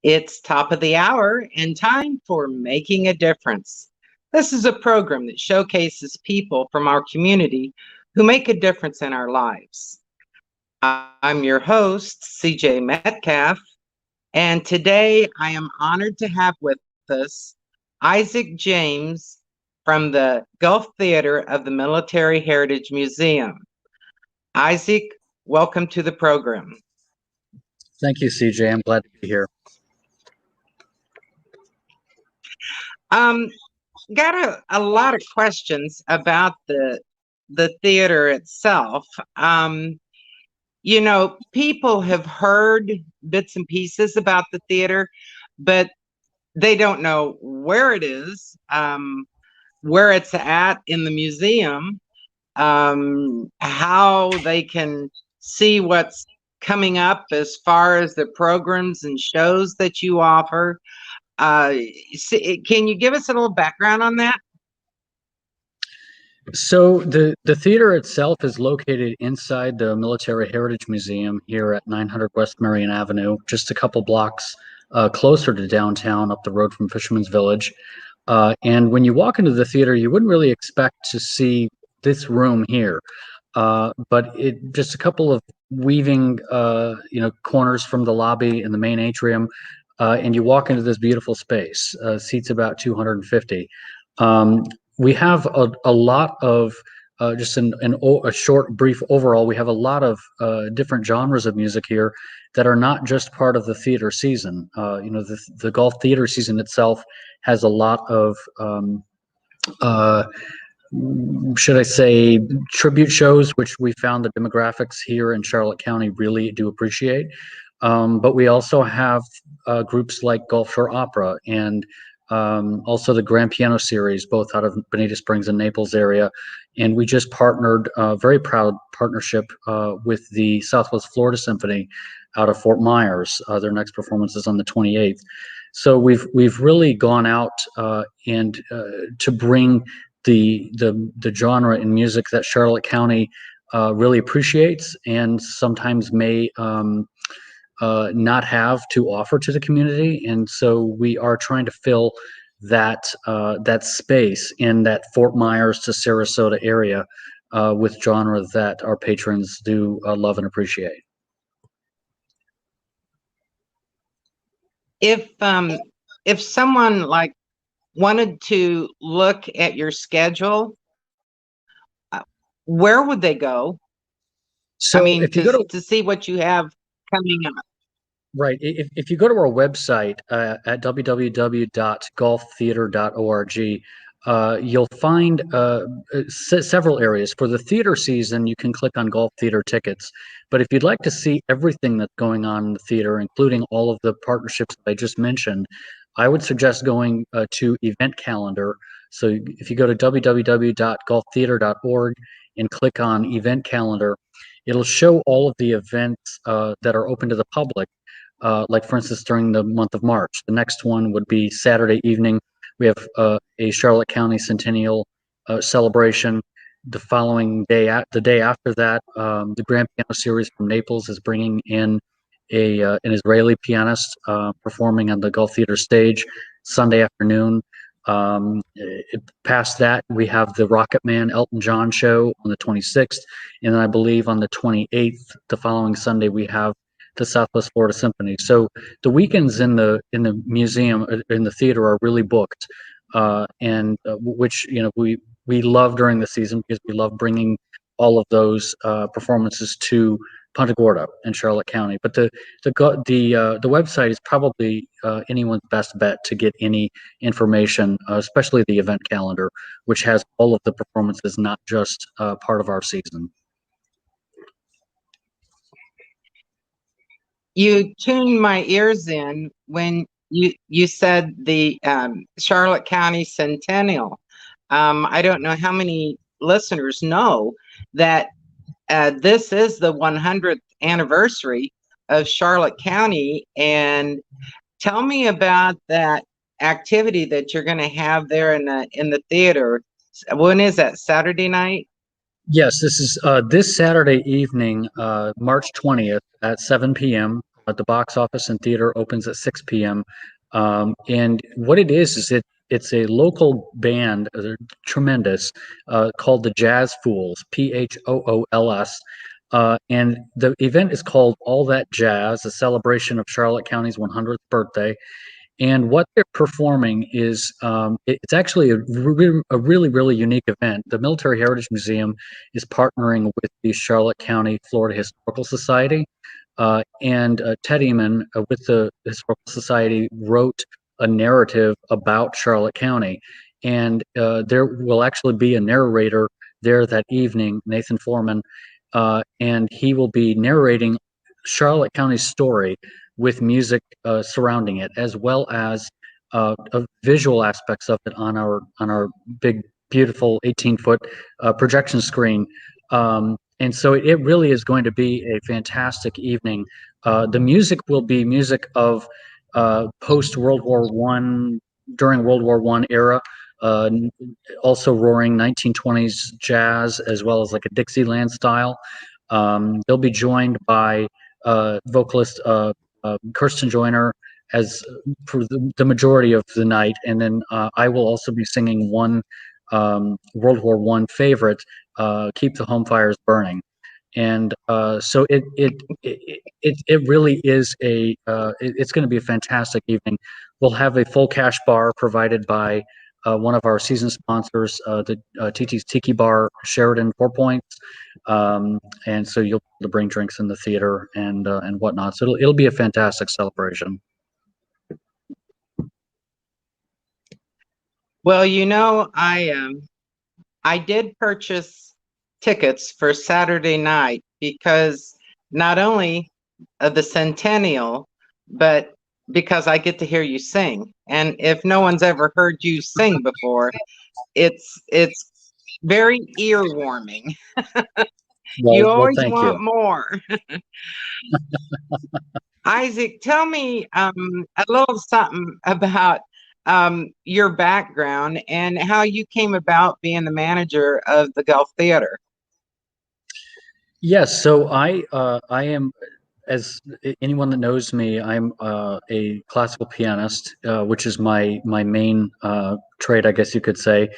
It's top of the hour and time for Making a Difference. This is a program that showcases people from our community who make a difference in our lives. I'm your host, CJ Metcalfe, and today I am honored to have with us Isaac James from the Gulf Theater of the Military Heritage Museum. Isaac, welcome to the program. Thank you, CJ. I'm glad to be here. Got a lot of questions about the theater itself. People have heard bits and pieces about the theater, but they don't know where it is, where it's at in the museum, how they can see what's coming up as far as the programs and shows that you offer. Can you give us a little background on that? So the theater itself is located inside the Military Heritage Museum here at 900 West Marion Avenue, just a couple blocks closer to downtown, up the road from Fisherman's Village. And when you walk into the theater, you wouldn't really expect to see this room here, but it just a couple of weaving, corners from the lobby and the main atrium, and you walk into this beautiful space. Seats about 250. We have a lot of just a short, brief overall. We have a lot of different genres of music here that are not just part of the theater season. The Gulf theater season itself has a lot of, should I say, tribute shows, which we found the demographics here in Charlotte County really do appreciate. But we also have groups like Gulf Shore Opera and also the Grand Piano Series, both out of Bonita Springs and Naples area. And we just partnered, very proud partnership with the Southwest Florida Symphony out of Fort Myers. Their next performance is on the 28th. So we've really gone out and to bring the genre in music that Charlotte County really appreciates and sometimes may not have to offer to the community. And so we are trying to fill that space in that Fort Myers to Sarasota area with genre that our patrons do love and appreciate. If someone like wanted to look at your schedule, where would they go? So if you go to see what you have coming up. Right. If you go to our website at www.golftheater.org, you'll find several areas. For the theater season, you can click on Gulf Theater tickets. But if you'd like to see everything that's going on in the theater, including all of the partnerships that I just mentioned, I would suggest going to Event Calendar. So if you go to www.golftheater.org and click on Event Calendar, it'll show all of the events that are open to the public. Like, for instance, during the month of March. The next one would be Saturday evening. We have a Charlotte County Centennial celebration. The following day, the day after that, the Grand Piano Series from Naples is bringing in an Israeli pianist performing on the Gulf Theater stage Sunday afternoon. Past that, we have the Rocket Man Elton John show on the 26th. And then I believe on the 28th, the following Sunday, we have the Southwest Florida Symphony. So the weekends in the museum, in the theater, are really booked, and which we love during the season because we love bringing all of those performances to Punta Gorda in Charlotte County. But the website is probably anyone's best bet to get any information, especially the event calendar, which has all of the performances, not just part of our season. You tuned my ears in when you said the Charlotte County Centennial. I don't know how many listeners know that this is the 100th anniversary of Charlotte County. And tell me about that activity that you're going to have there in the theater. When is that? Saturday night? Yes, this is this Saturday evening, March 20th at 7 p.m. the box office and theater opens at 6 p.m. And what it is it's a local band, they're tremendous, called the Jazz Fools, Phools. And the event is called All That Jazz, a celebration of Charlotte County's 100th birthday. And what they're performing is it's actually a really, really unique event. The Military Heritage Museum is partnering with the Charlotte County Florida Historical Society. And Ted Eamon with the Historical Society wrote a narrative about Charlotte County. And there will actually be a narrator there that evening, Nathan Foreman, and he will be narrating Charlotte County's story with music surrounding it, as well as visual aspects of it on our big, beautiful 18-foot projection screen. And so it really is going to be a fantastic evening. The music will be music of post World War One, during World War One era. Uh, Also roaring 1920s jazz, as well as like a Dixieland style. They'll be joined by vocalist Kirsten Joyner as for the majority of the night, and then I will also be singing one World War One favorite, "Keep the Home Fires Burning." And so it really is it's going to be a fantastic evening. We'll have a full cash bar provided by one of our season sponsors, the TT's Tiki Bar Sheridan 4 Points, and so you'll be able to bring drinks in the theater and whatnot. So it'll be a fantastic celebration. Well, I did purchase tickets for Saturday night because not only of the centennial, but because I get to hear you sing. And if no one's ever heard you sing before, it's very ear-warming. You Well, always thank want you. more. Isaac, tell me a little something about your background and how you came about being the manager of the Gulf Theater. Yes, so I am, as anyone that knows me, I'm a classical pianist, which is my main trade, I guess you could say.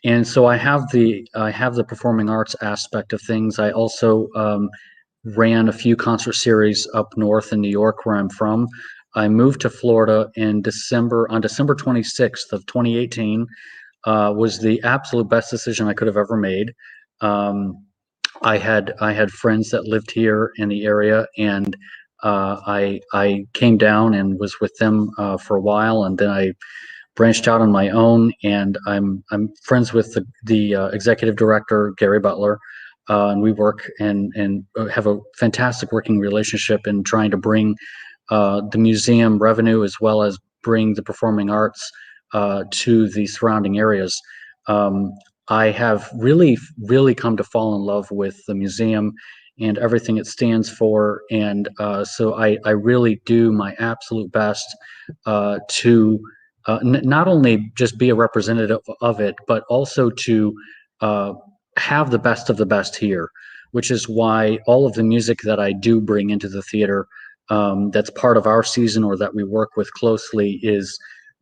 And so I have the performing arts aspect of things. I also ran a few concert series up north in New York, where I'm from. I moved to Florida in on December 26th of 2018. Was the absolute best decision I could have ever made. I had friends that lived here in the area, and I came down and was with them for a while, and then I branched out on my own. And I'm friends with the executive director, Gary Butler, and we work and have a fantastic working relationship in trying to bring the museum revenue, as well as bring the performing arts to the surrounding areas. I have really come to fall in love with the museum and everything it stands for. And so I really do my absolute best to not only just be a representative of it, but also to have the best of the best here, which is why all of the music that I do bring into the theater, that's part of our season or that we work with closely,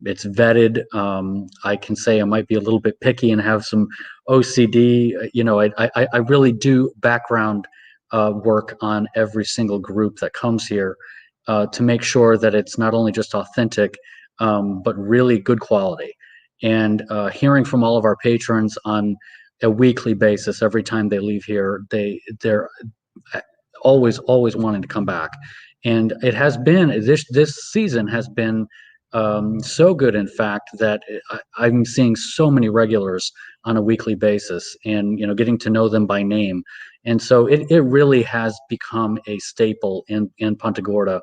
it's vetted. I can say I might be a little bit picky and have some OCD. I really do background work on every single group that comes here to make sure that it's not only just authentic, but really good quality. And hearing from all of our patrons on a weekly basis, every time they leave here, they're always wanting to come back. And it has been this season has been so good, in fact, that I'm seeing so many regulars on a weekly basis, and getting to know them by name. And so it really has become a staple in Punta Gorda.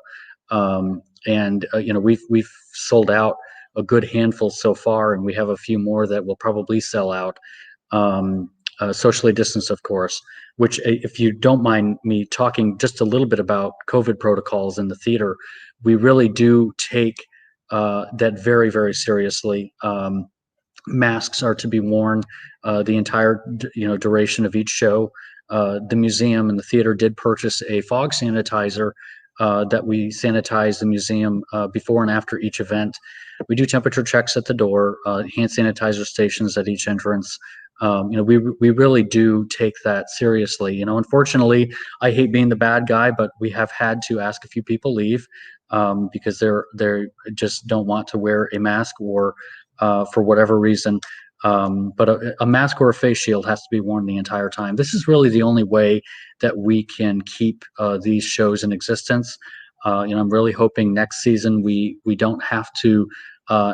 And we've sold out a good handful so far, and we have a few more that will probably sell out. Socially distanced, of course, which, if you don't mind me talking just a little bit about COVID protocols in the theater, we really do take that very, very seriously. Masks are to be worn the entire duration of each show. The museum and the theater did purchase a fog sanitizer that we sanitize the museum before and after each event. We do temperature checks at the door, hand sanitizer stations at each entrance. We really do take that seriously. Unfortunately, I hate being the bad guy, but we have had to ask a few people leave because they just don't want to wear a mask or for whatever reason. But a mask or a face shield has to be worn the entire time. This is really the only way that we can keep these shows in existence. I'm really hoping next season we don't have to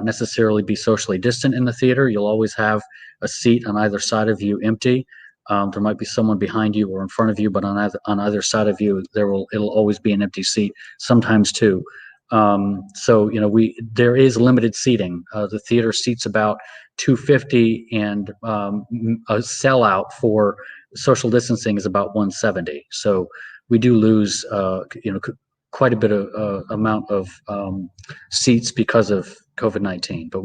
necessarily be socially distant in the theater. You'll always have a seat on either side of you empty. There might be someone behind you or in front of you, but on either side of you, it'll always be an empty seat. Sometimes two. So there is limited seating. The theater seats about 250, and a sellout for social distancing is about 170. So we do lose quite a bit of amount of seats because of COVID-19. But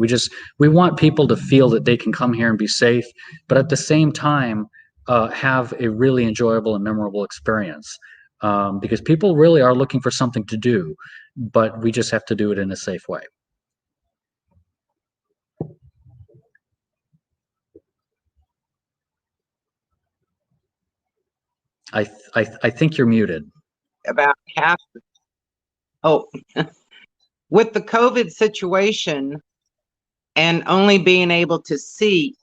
we want people to feel that they can come here and be safe, but at the same time have a really enjoyable and memorable experience. Because people really are looking for something to do, but we just have to do it in a safe way. I think you're muted. About half. Oh, with the COVID situation and only being able to see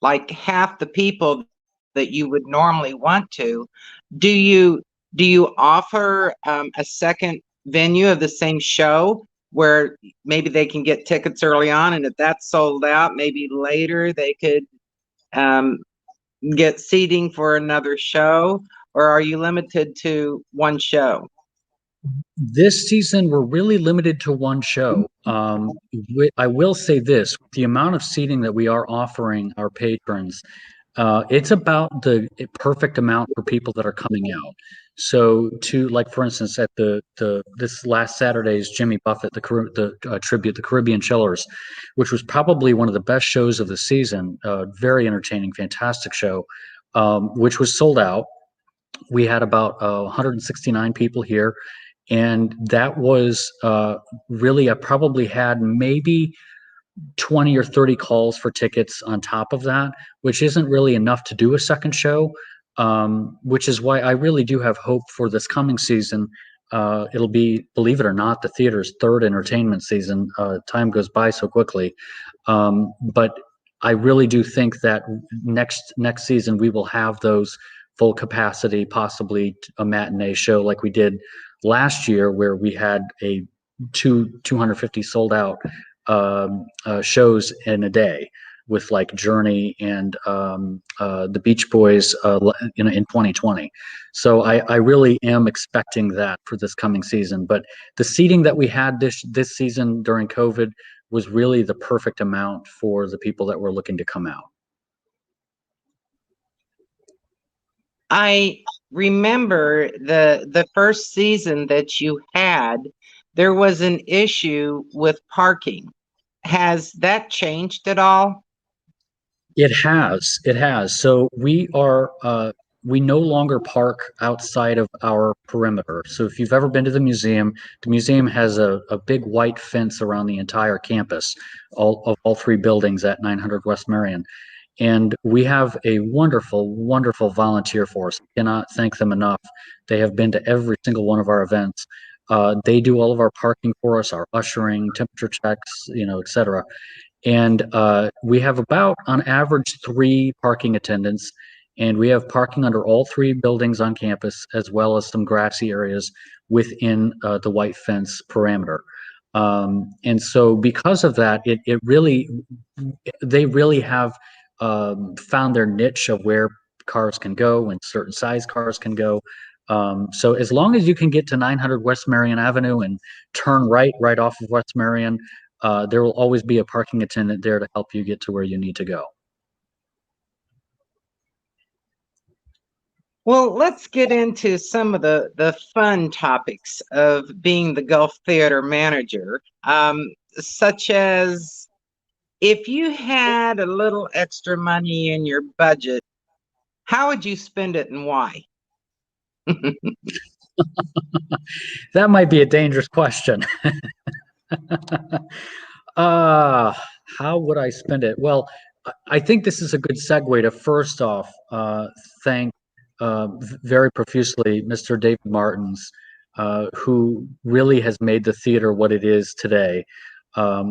like half the people that you would normally want to, do you offer a second venue of the same show where maybe they can get tickets early on, and if that's sold out, maybe later they could get seating for another show? Or are you limited to one show? This season, we're really limited to one show. I will say this, the amount of seating that we are offering our patrons, it's about the perfect amount for people that are coming out. So like, for instance, at this last Saturday's Jimmy Buffett, the tribute, the Caribbean Chillers, which was probably one of the best shows of the season, very entertaining, fantastic show, which was sold out. We had about 169 people here. And that was really, I probably had maybe 20 or 30 calls for tickets on top of that, which isn't really enough to do a second show, which is why I really do have hope for this coming season. It'll be, believe it or not, the theater's third entertainment season. Time goes by so quickly. But I really do think that next season we will have those full capacity, possibly a matinee show like we did last year, where we had 250 sold out shows in a day with like Journey and the Beach Boys in 2020. So I really am expecting that for this coming season. But the seating that we had this season during COVID was really the perfect amount for the people that were looking to come out. I remember the first season that you had, there was an issue with parking. Has that changed at all? It has. So we no longer park outside of our perimeter. So if you've ever been to the museum has a big white fence around the entire campus, all three buildings at 900 West Marion. And we have a wonderful, wonderful volunteer force. I cannot thank them enough. They have been to every single one of our events. They do all of our parking for us, our ushering, temperature checks, et cetera. And we have about, on average, 3 parking attendants. And we have parking under all 3 buildings on campus, as well as some grassy areas within the white fence parameter. And so because of that, they really have found their niche of where cars can go and certain size cars can go. So as long as you can get to 900 West Marion Avenue and turn right off of West Marion, there will always be a parking attendant there to help you get to where you need to go. Well, let's get into some of the fun topics of being the Gulf Theater manager, such as if you had a little extra money in your budget, how would you spend it and why? That might be a dangerous question. Uh, how would I spend it? Well, I think this is a good segue to first off thank very profusely Mr. David Martins, who really has made the theater what it is today.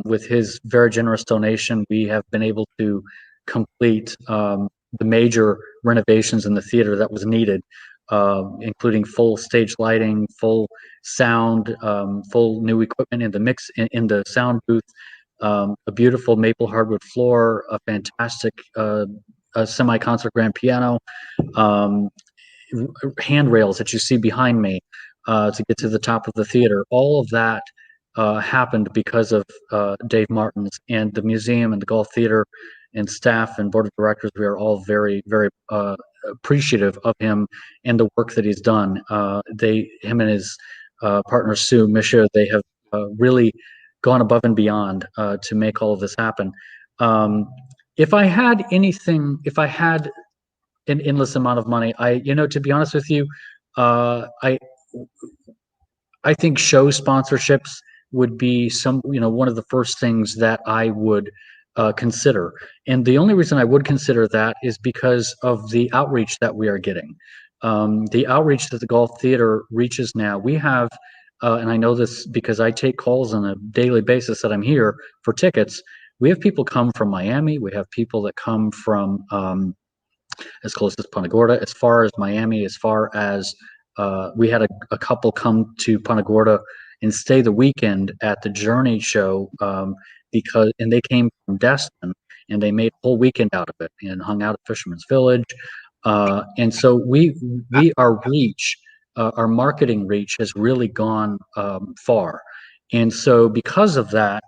With his very generous donation, we have been able to complete the major renovations in the theater that was needed, including full stage lighting, full sound, full new equipment in the mix in the sound booth, a beautiful maple hardwood floor, a fantastic a semi-concert grand piano, um, handrails that you see behind me to get to the top of the theater. All of that happened because of Dave Martins, and the museum and the Golf Theater and staff and board of directors. We are all very, very appreciative of him and the work that he's done. Him and his partner Sue Misha, they have really gone above and beyond to make all of this happen. If I had an endless amount of money, to be honest with you, I think show sponsorships would be one of the first things that I would consider. And the only reason I would consider that is because of the outreach that we are getting. The outreach that the Golf Theater reaches now. We have, and I know this because I take calls on a daily basis that I'm here for tickets. We have people come from Miami. We have people that come from as close as Punta Gorda, as far as Miami, as far as we had a couple come to Punta Gorda and stay the weekend at the Journey show and they came from Destin and they made a whole weekend out of it and hung out at Fisherman's Village. And so our marketing reach has really gone far. And so because of that,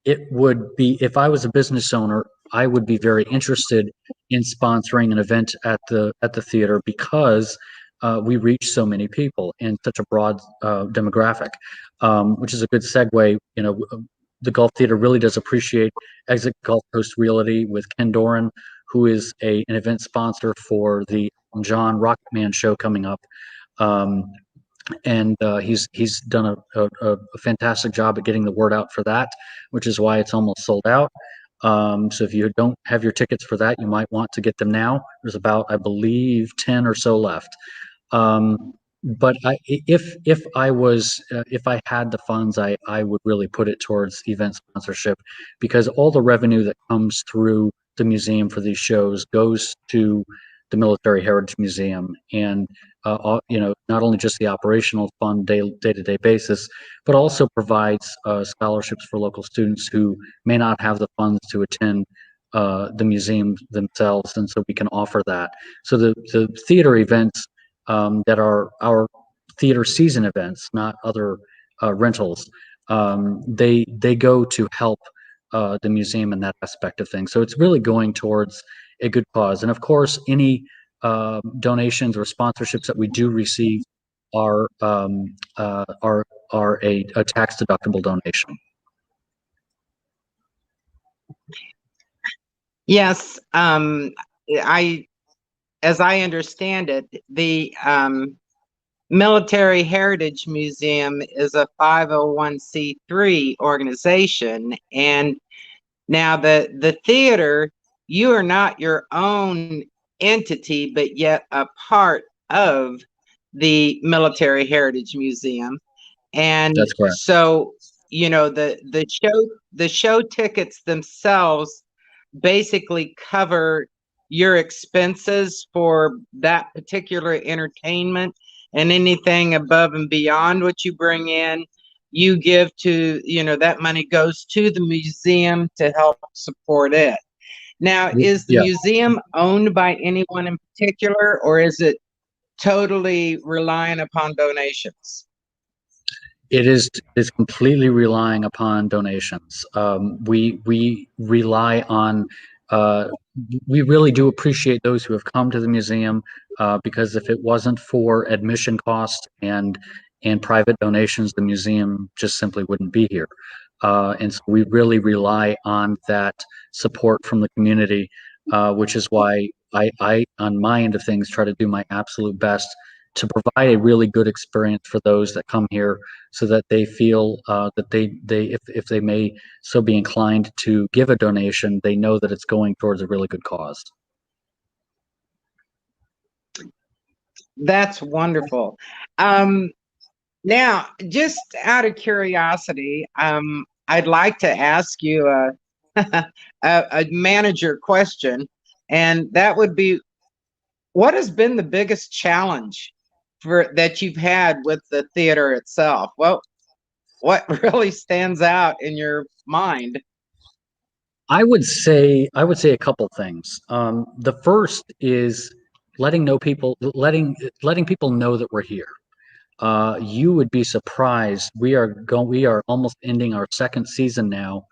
it would be, if I was a business owner, I would be very interested in sponsoring an event at the theater because we reach so many people in such a broad demographic, which is a good segue. The Golf Theater really does appreciate Exit Gulf Coast Realty with Ken Doran, who is an event sponsor for the John Rocketman show coming up. And he's done a fantastic job at getting the word out for that, which is why it's almost sold out. So if you don't have your tickets for that, you might want to get them now. There's about, I believe, 10 or so left. But if I had the funds, I would really put it towards event sponsorship, because all the revenue that comes through the museum for these shows goes to the Military Heritage Museum, and not only just the operational fund day-to-day basis, but also provides scholarships for local students who may not have the funds to attend the museum themselves, and so we can offer that. So the theater events that are our theater season events, not other rentals, they go to help the museum in that aspect of things. So it's really going towards a good cause. And of course, any donations or sponsorships that we do receive are a tax deductible donation. Yes, as I understand it, the Military Heritage Museum is a 501c3 organization, and now the theater, you are not your own entity, but yet a part of the Military Heritage Museum. And That's correct. so, the show tickets themselves basically cover your expenses for that particular entertainment, and anything above and beyond what you bring in, you give to, that money goes to the museum to help support it. Now, is the museum owned by anyone in particular, or is it totally relying upon donations? It is completely relying upon donations. We rely on. We really do appreciate those who have come to the museum, because if it wasn't for admission costs and private donations, the museum just simply wouldn't be here. And so we really rely on that support from the community, which is why I, on my end of things, try to do my absolute best to provide a really good experience for those that come here, so that they feel that if they may so be inclined to give a donation, they know that it's going towards a really good cause. That's wonderful. Now, just out of curiosity, I'd like to ask you a manager question, and that would be, what has been the biggest challenge that you've had with the theater itself? Well, what really stands out in your mind? I would say a couple things. The first is letting people know that we're here. You would be surprised. We are almost ending our second season now,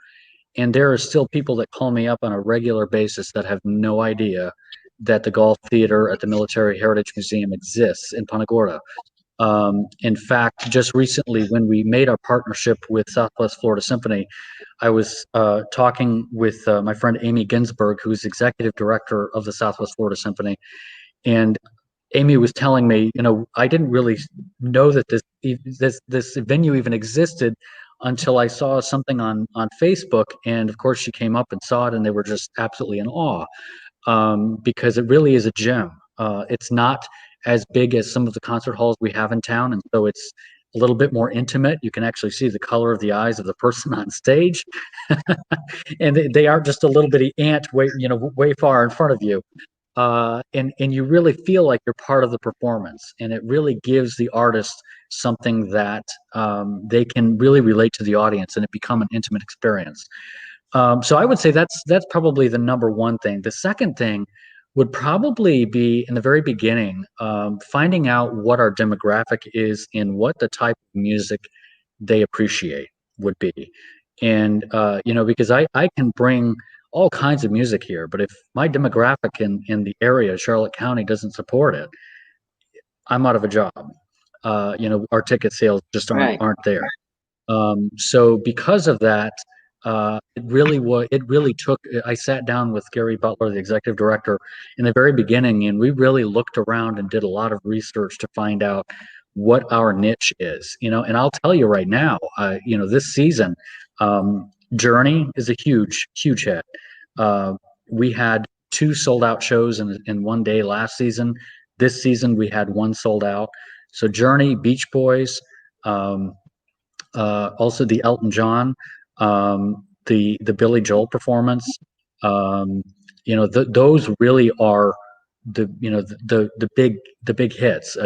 and there are still people that call me up on a regular basis that have no idea that the golf theater at the Military Heritage Museum exists in Punta Gorda. In fact, just recently, when we made our partnership with Southwest Florida Symphony, I was talking with my friend Amy Ginsberg, who's executive director of the Southwest Florida Symphony, and Amy was telling me, I didn't really know that this venue even existed until I saw something on Facebook, and of course she came up and saw it, and they were just absolutely in awe, because it really is a gem. It's not as big as some of the concert halls we have in town, and so it's a little bit more intimate. You can actually see the color of the eyes of the person on stage, and they aren't just a little bitty ant way far in front of you. And you really feel like you're part of the performance, and it really gives the artist something that they can really relate to the audience, and it become an intimate experience. So I would say that's probably the number one thing. The second thing would probably be, in the very beginning, finding out what our demographic is and what the type of music they appreciate would be. And because I can bring all kinds of music here, but if my demographic in the area, Charlotte County, doesn't support it, I'm out of a job. Our ticket sales just Right. aren't there. So because of that, it really took, I sat down with Gary Butler, the executive director, in the very beginning, and we really looked around and did a lot of research to find out what our niche is, and I'll tell you right now, this season, Journey is a huge hit. We had 2 sold out shows in one day last season. This season we had 1 sold out. So Journey, Beach Boys, also the Elton John, the Billy Joel performance. Those really are the big hits.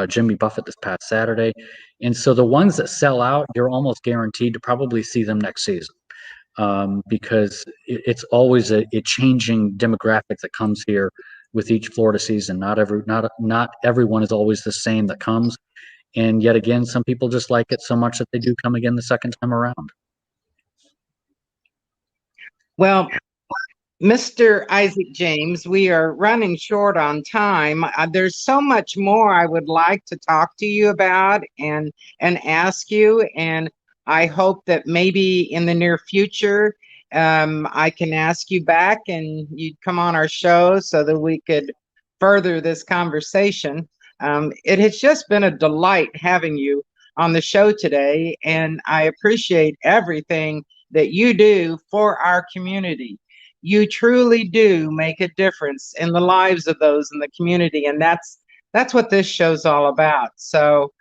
Jimmy Buffett this past Saturday, and so the ones that sell out, you're almost guaranteed to probably see them next season, because it's always a changing demographic that comes here with each Florida season. Not everyone is always the same that comes. And yet again, some people just like it so much that they do come again the second time around. Well, Mr. Isaac James, we are running short on time. There's so much more I would like to talk to you about and ask you, and I hope that maybe in the near future I can ask you back and you'd come on our show so that we could further this conversation. It has just been a delight having you on the show today, and I appreciate everything that you do for our community. You truly do make a difference in the lives of those in the community, and that's what this show's all about. So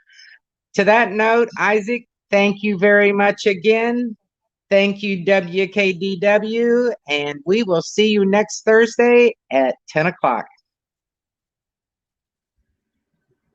to that note, Isaac, thank you very much again. Thank you, WKDW, and we will see you next Thursday at 10 o'clock.